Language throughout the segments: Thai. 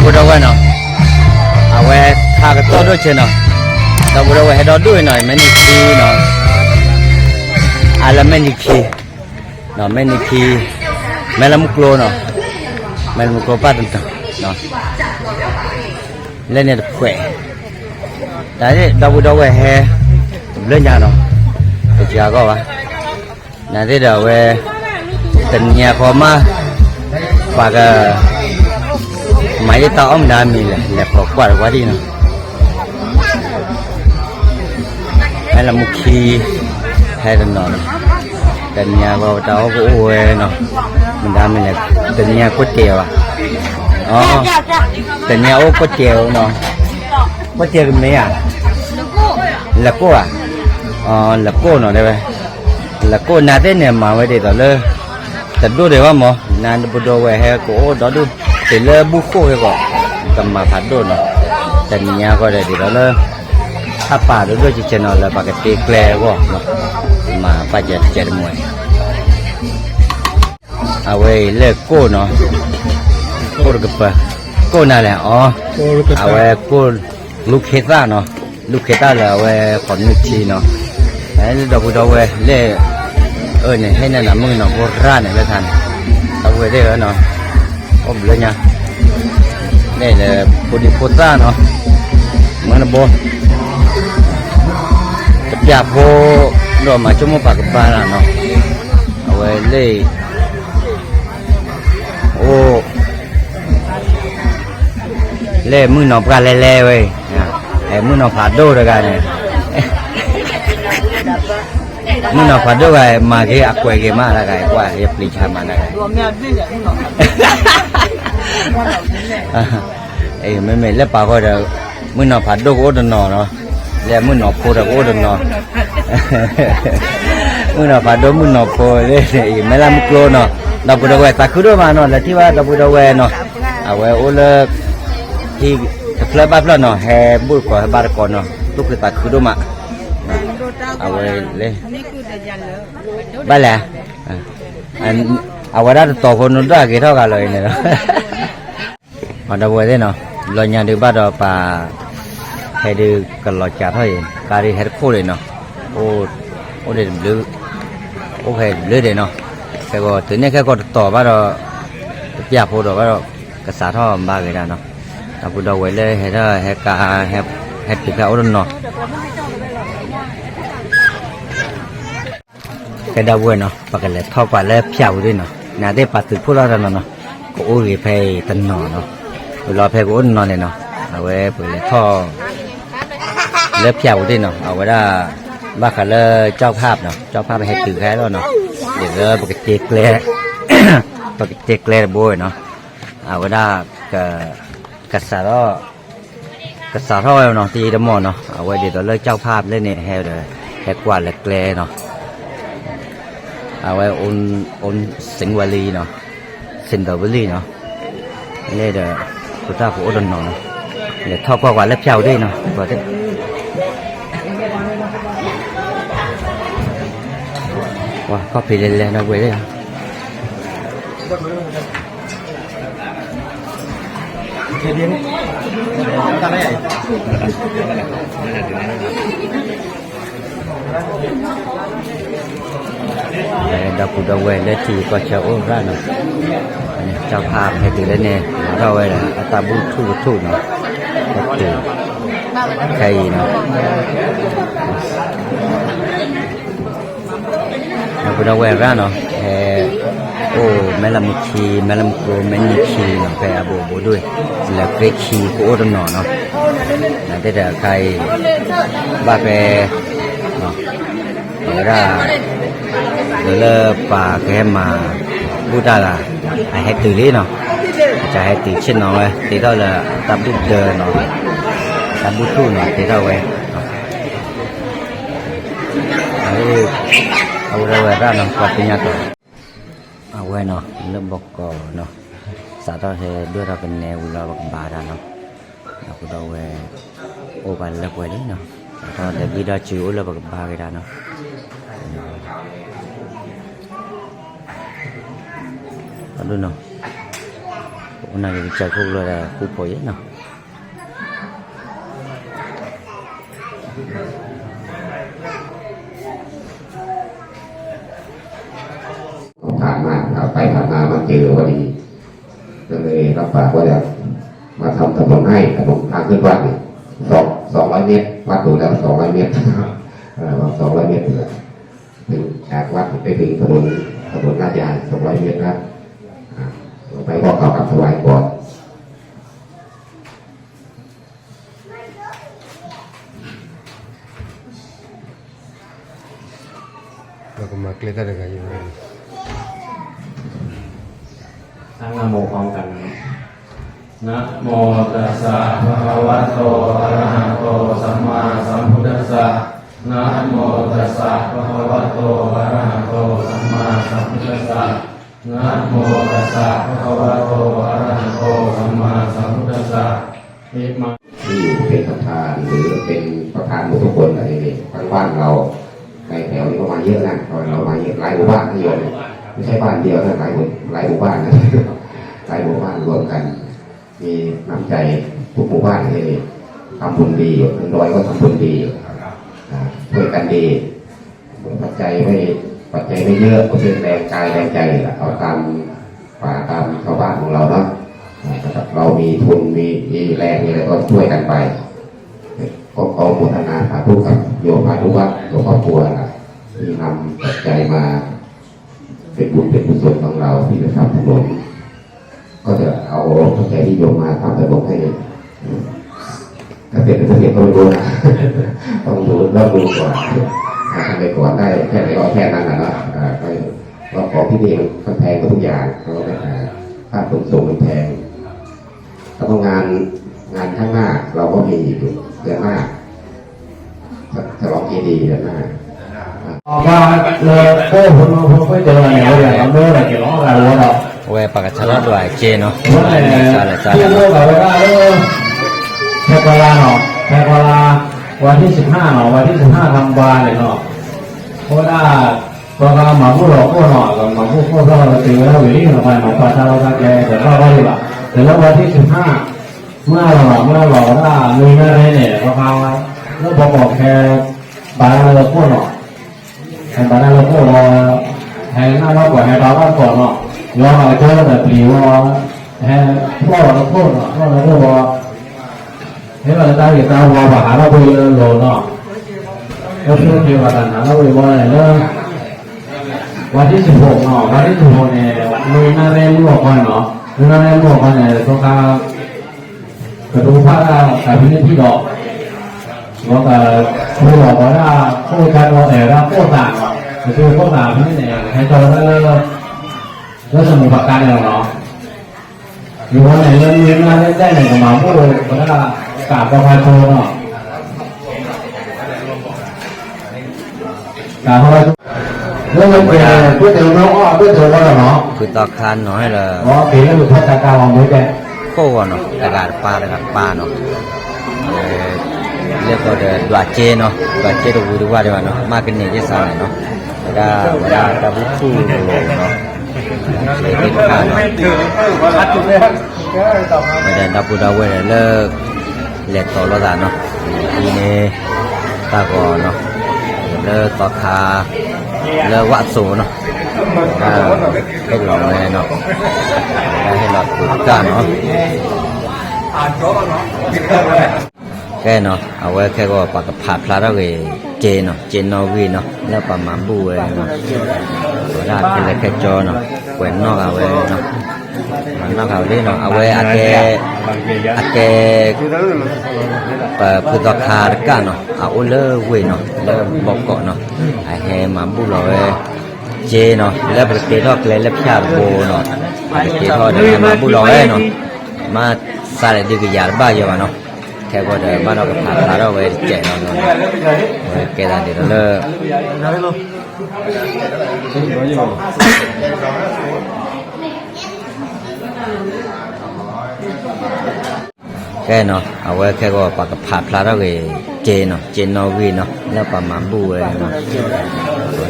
bu đâu vậy nó à về thà cái to đôi chân nó đâu bu đâu vậy đó đuôi nó mấy khi nó à là mấy khi nó mấy khi mấy là một lô nó mấy là một lô ba tuần nó lên này được khỏe đấy đâu bu đâu vậy hè lên nhà nó được chưa có à này thế đâu về tình nhà khó mà và cái máy tao mình làm mình là khó quá đi nào hay là một khi hay là nó tình nhà vào tao cũng nó mình làm mình là tình nhà có chèo à tình nhà có chèo nó có chèo cái mấy à là cô à là cô nó đây là cô nào thế này mà vậy để tao lơ thật đôi đấy không mà nãy bữa đầu về hè cổ đó đôi thì lơ bu khô cái gọi cầm mà phát đôi nó tận nhà gọi là thì đó lơ tháp bà đôi chỉ chân nó là bà cái tê cle quá mà bà giờ chạy được mồi à vậy lơ cô nó cô được cái cô nào là à vậy cô lúc hết ra nó lúc hết ra là vậy còn nước chi nó đấy đầu về lơ này hay là mưa nó vô ra này là thành tao về đây ở nó ôm lên nha đây là body photo nó mà nó bò tập giáp vô rồi mà chúng nó bạc ba là nó về đây ô lê mưa nó ra lê vậy mưa nó phá đô rồi cái này mưa nó phá đô cái mà cái ác quậy cái mà là cái quả hiệp lý chả mà này mấy lớp bảo coi là mưa nó phá đô có đần nọ là mưa nó phô là có đần nọ mưa nó phá đô mưa nó phô đấy mấy làm một lô nọ đọc được về ta cứ đó mà nó làที่ว่าđọc được về nọ về ô là thì cái bắp là nọ hè bụi của ba con nọ lúc người ta cứ đó mà về lên ba lẻ về đó tổ con nó ra cái thao cả lời này đó mà đâu về thế nào lời nhà được bắt đầu bà hay được cần lọt chả thôi cả đi hết khô này nó ô để lưới ô hay lưới để nó cái gọi từ nay cái gọi tỏ bắt đầu giáp hồ đó bắt đầu cái xã thọ ba cái đó nó ta bắt đầu về lên hay đó hay cả hay từ cái ô đó nó cái đầu về nó và cái lệ thọ quả lệ phiêu đi nó nhà đây bắt từ phút đó nó có ô cái phải tân nó lo phải có nó này nó về cái thọ lớp phiêu đi nó ở đó bác cả lớp choภาพnó choภาพให้từ cái đó nó để lớp cái tê cle cái tê cle bôi nó ở đó cái xã đó nó thì đâm mòn nó ở đây để lớp choภาพlên này heo rồi heo quả là cle nó ở đây ôn sinh vali nó sinh đầu vali nó đây là chúng ta cũng ôn nó để thọ quả lớp phiêu đi nó và thế wow, coffee lên nó quay đấy à? Đọc của đầu quay lên thì có cháu ôm ra nó cháu hàm hay từ lên nè đầu quay là ta bút thu nó từ cây nó của đâu về ra nó mấy làm chi mấy làm cô mấy nhị chi nó phải bố đuôi là cái chi của đó nó là thế là cái ba cái nó ra rồi là bà cái mà Buddha là hay từ lý nó chả hay từ trên nó thì đó là ta Buddha nó ta Buddha nó thì đâu vậy ở đâu ra nó qua tin nhắn rồi quay nó lớp bọc cỏ nó xã đó thì đưa ra bên nèo là bọc bà ra nó ở đâu về ô bà lớp quay đấy nó đó để video chịu là bọc bà cái ra nó đó nó una que cha ko lo da ku po ye no ผ่านมาไปผ่านมามาเจอพอดีก็เลยรับปากว่าจะมาทำถนนให้ถนนทางขึ้นวัด200 เมตรวัดดูแล้ว200 เมตร200 เมตรถึงจากวัดไปถึงถนนลาดยาง200 เมตรนะไปก็เข้ากับถวายก่อน เราก็มาเกลียดอะไรกันอยู่ตั้งนะโมพร้อมกันนะโมตัสสะภะคะวะโตอะระหะโตสัมมาสัมพุทธัสสะนะโมตัสสะภะคะวะโตอะระหะโตสัมมาสัมพุทธัสสะนะโมตัสสะภะคะวะโตอะระหะโตสัมมาสัมพุทธัสสะอิมาที่เป็นประธานหรือเป็นประธานหมู่ทุกคนอะไรนี่ทางบ้านเราในแถวนี้ก็มาเยอะนะเรามาเยอะหลายหมู่บ้านที่อยู่ไม่ใช่บ้านเดียวนะหลายหมู่บ้านนะหลายหมู่บ้านรวมกันมีน้ำใจทุกหมู่บ้านเลยทำบุญดีน้อยก็ทำบุญดีช่วยกันดีปัจจัยไม่เยอะก็เป็นแรงกายแรงใจเอาตามป่าตามชาวบ้านของเราเนาะเรามีทุนมีแรงมีอะไรก็ช่วยกันไปก็ขอโมทนาสาธุกับโยมพาทุกวัดตัวครอบครัวที่นำปัจจัยมาเป็นบุญเป็นกุศลของเราที่จะทำถนนก็จะเอาปัจจัยที่โยมมาทำถนนให้ถ้าเป็นก็ไม่รู้นะต้องดูก่อนทำไปก่อนได้แค่ไหนก็แค่นั้นนะเราของที่นี่มันแพงกว่าทุกอย่างเราไม่ค่าขนส่งมันแพงแล้วก็งานข้างหน้าเราก็มีอยู่เดือนหน้าฉลองเจดีย์เดือนหน้าว่าเลยโค้ผมไม่เจออะไรเลยเราไม่ได้เกี่ยวกับอะไรหรอกเว้ยปากกาชาลาด้วยเจเนาะซาละที่รู้กับว่าแพกลาเนาะแพกลาวันที่15เนาะวันที่15ธันวาเลยเนาะเพราะว่าตอนเราหมาผู้หลอกผู้หน่อยกับหมาผู้โคตรเราตีแล้วอยู่นี่เราไปหมาปลาชาเราตะแกแต่ก็ได้อยู่ละแต่แล้ววันที่15เมื่อเราถ้ามีอะไรเนี่ยเราพาแล้วบอกแค่บาร์เราผู้หน่อยบาร์เราผู้เราแทงหน้าเราก่อนให้เราก่อนเนาะเราเจอแบบปลีว่าแทงพ่อเราผู้เนาะพ่อเราผู้ว่าเฮ้ยเราตายตาว่าบาร์เราไปโลเนาะแล้วช่วยเทวดาเราไปว่าอะไรเนาะวันที่16เนาะวันที่16เนี่ยมีนาเรนบอกว่าเนาะมีนาเรนบอกว่าเนี่ยต้องการกระดูกพระแต่พิธีดอกว่าแต่ผู้บอกว่าผู้การเราเราผู้ต่างก็คือผู้ต่างที่เนี่ยให้ตัวแล้วสมุนประการเนี่ยเนาะอยู่วันไหนเรื่องนี้มาได้ไหนกับมาผู้ว่ากราบประพาโชเนาะกราบประพาโชแล้วมันเป็นก๋วยเตี๋ยวน้องอ้อก๋วยเตี๋ยวอะไรเนาะคือตอคานเนาะให้ละอ๋อปีนั้นอยู่พัฒนากาวางมือแกโค้ก่อนเนาะตะการปลเนาะเรียกว่าเดือดเจเนาะดวเจดูว่าดีกว่าเนาะมากกันเนี่ยจะสายเนาะแล้วก็เวลาตะบุคู่โลเนาะเลยติดข้าวเนาะไม่ได้ดับบุดาเวเลิกเล็กต่อแล้วเนาะทีนี้ตาก่อนเนาะเลิกต่อคาเลิกวัดสูเนาะให้หลอกเลยเนาะให้หลอกถูกกันเนาะแค่เนาะเอาไว้แค่ก็ปากกับผักพลาดเลยเจเนาะเจนอวีเนาะแล้วปลาหมาบูเลยเนาะได้เป็นเลยแค่จอเนาะแหวนนอกเอาไว้เนาะมันนอกเอาเลยเนาะเอาไว้อาแกพืชตอคาร์กันเนาะเอาเลิกเว้เนาะเลิกบอกเกาะเนาะไอ้แฮหมาบูเลยเจเนาะแล้วเป็นเกทอดเลยแล้วพิจารโบเนาะเกทอดเนี่ยหมาบูเลยเนาะมาสาเลยดีกี่ยาบ้าเยอะเนาะแค่ก็เดินบ้านเราก็ผ่านเราไปแจกเนาะแกดันเดี๋ยวเลิกแค่เนาะเอาไว้แค่ก็ปากกับผัดพลาดเราไปเจเนาะเจนอวีเนาะแล้วปลาหมาบูเลยเนาะ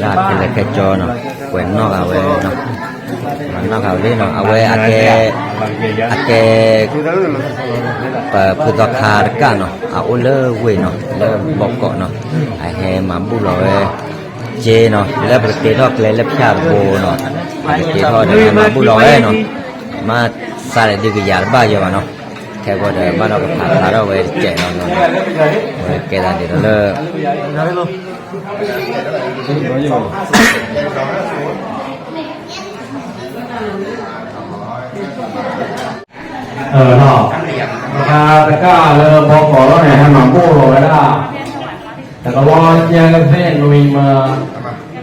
ได้เป็นเลยแค่จอเนาะแหวนนอกเอาไว้เนาะ nó khảo đi nó à quê à cái phụ thuộc khá được cả nó à ô lơ quê nó lơ bọc cọ nó à hè mà bu rồi chê nó lơ bực tê thôi lấy lấp chả bồ nó tê thôi để mà bu rồi nó mà sao lại đi cái giá bao giờ mà nó theo gọi là mà nó thả đâu về chạy nó rồi cái là để nó lơ nóแต่ก็เริ่มพอขอแล้วเนี่ยให้หมาพูดเลยได้แต่ก็ว่ายังเส้นลุยมา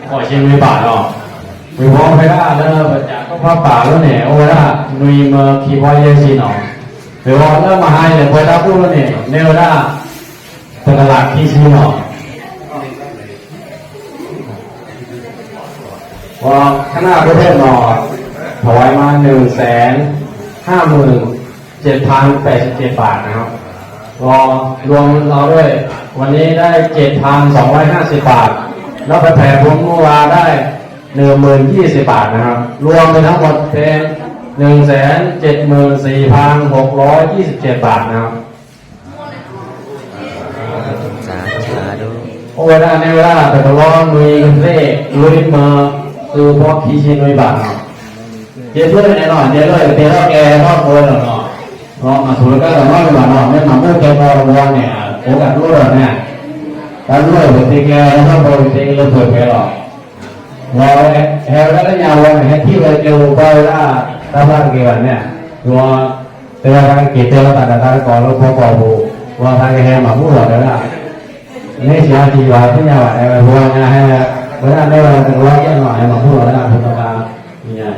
ก่อเชียงลุยป่าเนาะลุยพร้อมไปได้เริ่มจากก็พับป่าแล้วเนี่ยโอ้ได้ลุยมาขี่พอยเยซีเนาะหรือว่าเริ่มมาให้เนี่ยพอได้พูดแล้วเนี่ยเนวได้ตลาดที่ซีเนาะว่าข้างหน้าประเทศเนาะถวายมา157,087 บาทนะครับรวมเราด้วยวันนี้ได้ 7,250 บาทแล้วไปแผ่บุญเมื่อวานได้10,020 บาทนะครับรวมไปทั้งหมดเป็น174,627 บาทนะครับโอ้เวลาในเวลาแต่ก็ร้องลุยกันเร่ลุยมาคือพอขี้ชินลุยบาทเดี๋ยวเพื่อนแน่นอนเดี๋ยวเลยเดี๋ยวแกทอดโคนเนาะมาถูกแล้วก็เราไม่มาเนาะไม่มาพูดแกพอวันเนี่ยโอกาสรู้เลยเนี่ยการรู้เลยเป็นแกแล้วก็โดนเป็นเรื่องเผยไปหรอกเราแฮร์แล้วก็ยาววันเนี่ยที่เราเจอไปว่าตามบ้านเกี่ยวเนี่ยตัวเตือนการกิจเตือนตัดแต่ก่อนเราพอก่อบูว่าทางแฮร์มาพูดหรอกเลยนะนี่เสียทีว่าที่ยาวอะไรไปพวกเนี่ยให้เวลาได้เราจะร้องแค่หน่อยมาพูดหรอกนะพุทธการเนี่ย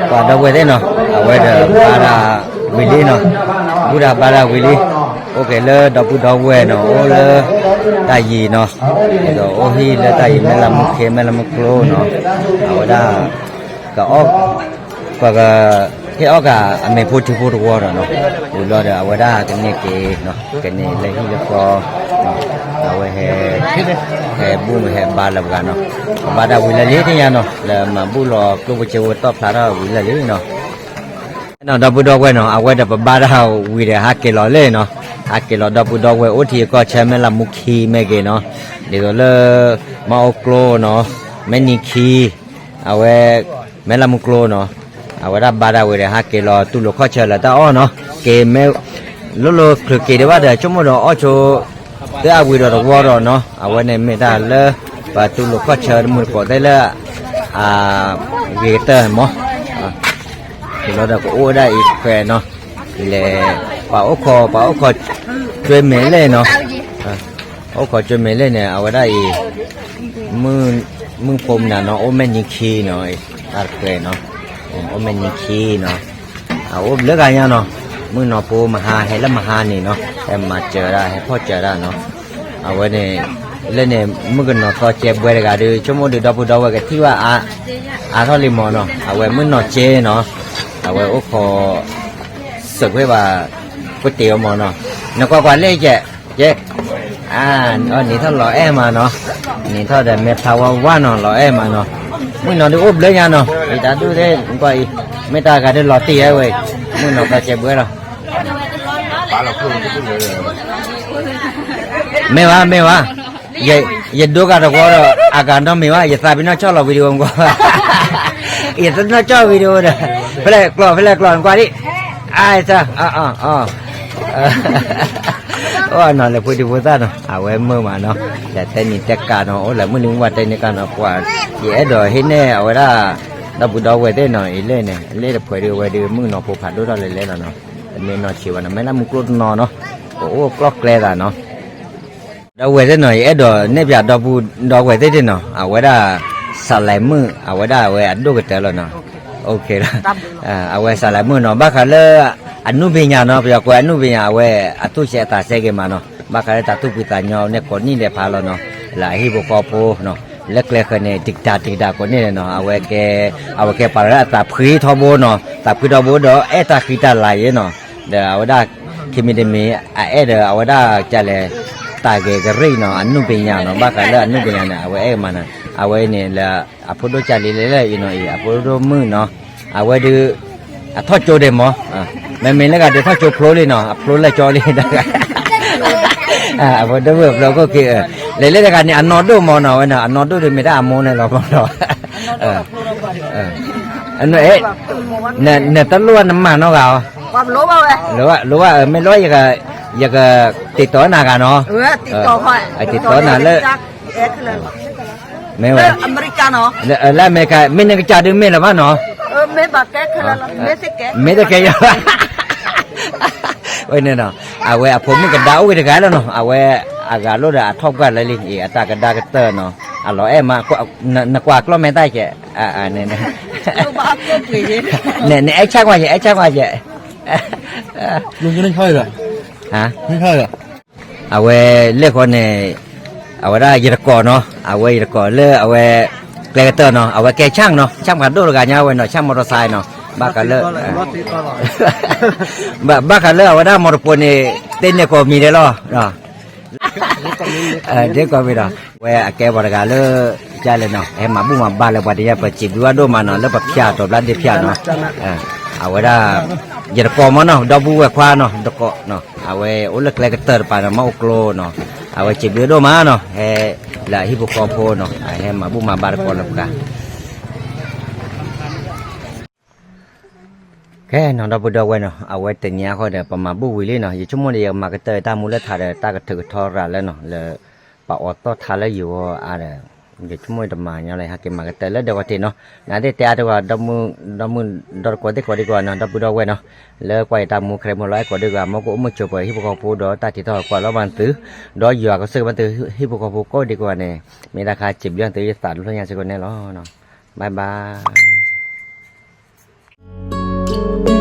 và đâu quay thế nào à quay được ba là Willy nó bữa đã ba là Willy ok lơ đâu bữa đâu quay nó ô lơ tại gì nó rồi ô hi lơ tại gì mới làm một khi mới làm một lô nó ở đó cả ốc và cái ốc cả mình phun qua rồi nó rồi lo được ở đó cái này cái này lấy hi được co ở quay hè bu mà hè ba là cái nó ba đã Willy lấy thế nha nó là mà bu lò cứ vừa chơi vừa top thả ra Willy lấy nó đâu bữa đâu quay nó ở quay được ba đã Willy hát cái lò lên nó hát cái lò đâu bữa đâu quay ốt thì có chơi mới làm một khi mấy cái nó để rồi lơ mau clo nó mấy nhị khi ở quay mấy làm một clo nó ở quay đã ba đã Willy hát cái lò tu lục khó chơi là tao nó cái mấy lúc cái đấy bắt được chúng nó ở chỗ tới à Willy được qua rồi nó ở quay này mấy ta lơ và tu lục khó chơi một cổ đây là ghế tơ mỏ thì nó đã có đây khỏe nó là bảo khó chơi mấy lên nó khó chơi mấy lên này ở đây mương phồng là nó ôm men những khi nó khỏe nó ôm men những khi nó ôm lứa gai nhau nó mương nó phô mà ha hay là mà ha này nó em mà chờ ra hay khó chờ ra nó ở đây này lên này mương nó to chè bơi cả đi cho mua được đâu cái thứ là thôi liền mò nó ở đây mương nó chè nó ở đây ốc khó sực với bàก๋วยเตี๋ยวmà nó qua quán lấy chứ nó nhìn thôi lọ em mà nó nhìn thôi để mẹ thao qua nó lọ em mà nó mình nó đi úp lấy nha nó người ta đưa thế quay mấy ta cả đi lọ tì ấy vậy mình nó ta chè bữa rồi mẹ wa vậy đôi cả rồi agar nó mẹ wa vậy ta biết nó cho lọ video không qua vậy nó cho video rồi phải lại clon qua đi ai sao nó là vui ta nó em mơ mà nó là tên nhìn tất cả nó là mới liên quan tên này cả nó qua dễ rồi hết nè ở đó đâu bữa đâu về đây nó lên này lên được phải đưa về đưa mưa nó phù phạt đó lên lên là nó nên nó chịu nó mấy năm một lúc nó clock lên là nó đâu về đây nó dễ rồi nếp giờ đâu về đây nó ở đó sao lại mưa ở đó về ăn đồ cái tờ rồi nó ok đó ở đây sao lại mưa nó bác là anh nuôi nhà nó bây giờ cô anh nuôi nhà về tôi sẽ ta sẽ cái mà nó bác cái ta tu kita nhau này còn nhìn đẹp phá nó là hi bộ copo nó lek này tik ta còn này nó ở cái para ta phí thô bố nó ta phí thô bố đó ta kita lại nó để ở đây khi mình đi ở đây chả lẽ ตาเกกรีเนาะอันนู้นเป็นยังเนาะบ้ากันแล้วอันนู้นเป็นยังเนี่ยเอาไว้มันนะเอาไว้เนี่ยละอพอดูจารีเลยอีเนาะอพอดูมือเนาะเอาไว้ดูทอดโจเดมอ่ะไม่ไม่แล้วก็เดี๋ยวทอดโจโปรเลยเนาะโปรเลยจอเลยได้กันพอดูแบบเราก็คือเลยเลยกันเนี่ยอันนอดูมอเนาะเนาะอันนอดูเลยไม่ได้อโมเนี่ยเราก็เนาะอันนู้นเนี่ยตะล้วนน้ำมันเนาะเราความรู้ป่ะเว้ยรู้ว่าไม่รู้อยากติดต่อหน้ากันเนาะติดต่อค่อยติดต่อหน้าเลยไม่ไหวอเมริกาเนาะแล้วอเมริกาไม่นึกจะดึงไม่หรอวะเนาะไม่บักแกคือไม่สิแกไม่ได้แกยังไว้เนี่ยเนาะเอาไว้ผมมันก็ดาวไว้ได้กันแล้วเนาะเอาไว้อากาศรถอะทบกันเลยลิงอีตากระดากระเตอร์เนาะอ่ะรอมาก็นักกว่าก็ไม่ได้แกเนี่ยเนี่ยไอ้ช่างว่าแกลุงจะไม่ค่อยเหรอฮะไม่ค่อยเหรอเอาไว้เรียกว่าเนี่ยเอาไว้ได้ยีรกอเนาะเอาไว้ยีรกอเลือเอาไว้เกลเตอร์เนาะเอาไว้แกช่างเนาะช่างกันดูกันเนี่ยไว้เนาะช่างมอเตอร์ไซค์เนาะบ้ากันเลือบ้ากันเลือเอาไว้ได้มอเตอร์ปูนี่เต้นเนี่ยก็มีได้หรอเนาะเด็กก็มีเนาะไว้แกบริการเลือใจเลยเนาะมาบุ้มาบ้านเลยวันนี้ไปจีบดูว่าดูมาเนาะแล้วแบบพิจารณาตัวร้านเดียพิจารณาเอาไว้ได้ยีรกอมันเนาะดับบูไว้คว้าเนาะดอกเนาะเอาไว้โอ้เล็กเล็กเตอร์ไปเนาะมาโอโกลเนาะเอาไว้จีบดูมาเนาะละฮิปโปคอโพเนาะมาบุ้มาบาร์คอลกันแค่เนาะดับบูดเอาไว้เนาะเอาไว้แต่เนี้ยเขาเดี๋ยวประมาณบุ้วิลี่เนาะอยู่ชั่วโมงเดียวมาก็เตยตามูลธาตุตากระถือทอราแล้วเนาะเลยปะออโต้ทาแล้วอยู่อะไรอยู่ชั่วโมงประมาณอะไรฮะเก็บมาก็เตยแล้วเดี๋ยววันที่เนาะนั่นเดี๋ยวแต่เดี๋ยวดับมือดอดกว่าดีกว่าเนาะดับบูดเอาไว้เนาะแล้วไปตามมูเครมร้อยกว่าดีกว่ามันก็อุ้มจบไปฮิปโปคอโพดอตาติดต่อกว่าแล้วมันตื้อดออยู่ก็ซื้อมันตื้อฮิปโปคอโพก็ดีกว่าเนี่ยมีราคาจิบเรื่องตื้อสารทุกอย่างสักคนแน่เนาะบ๊ายบาย